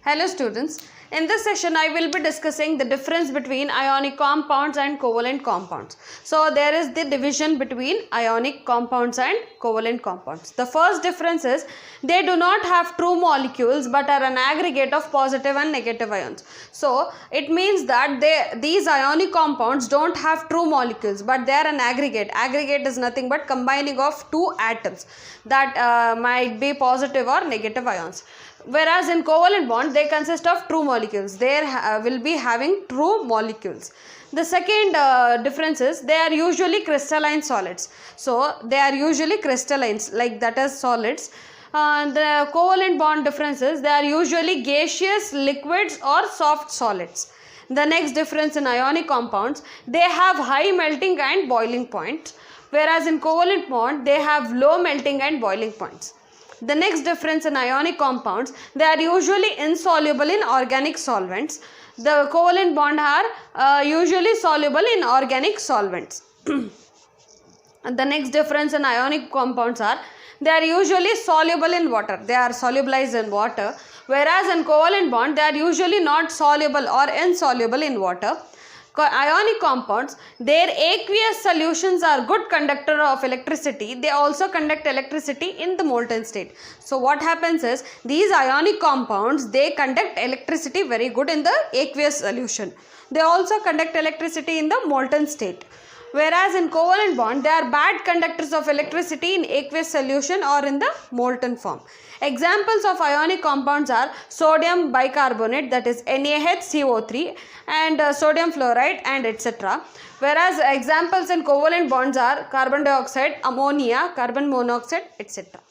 Hello students, in this session I will be discussing the difference between ionic compounds and covalent compounds. So there is the division between ionic compounds and covalent compounds. The first difference is they do not have true molecules but are an aggregate of positive and negative ions. So it means that these ionic compounds don't have true molecules but they are an aggregate. Aggregate is nothing but combining of two atoms that might be positive or negative ions. Whereas in covalent bond they consist of true molecules. They will be having true molecules. The second difference is they are usually crystalline solids. So they are usually crystallines, like that is solids. The covalent bond difference is they are usually gaseous liquids or soft solids. The next difference in ionic compounds, they have high melting and boiling points, whereas in covalent bond they have low melting and boiling points. The next difference in ionic compounds, they are usually insoluble in organic solvents. The covalent bond are usually soluble in organic solvents. The next difference in ionic compounds are they are usually soluble in water. They are solubilized in water, whereas in covalent bond they are usually not soluble or insoluble in water. Ionic compounds, their aqueous solutions are good conductor of electricity. They also conduct electricity in the molten state. So what happens is these ionic compounds, they conduct electricity very good in the aqueous solution. They also conduct electricity in the molten state. Whereas in covalent bond, they are bad conductors of electricity in aqueous solution or in the molten form. Examples of ionic compounds are sodium bicarbonate, that is NaHCO3, and sodium fluoride, and etc. Whereas examples in covalent bonds are carbon dioxide, ammonia, carbon monoxide, etc.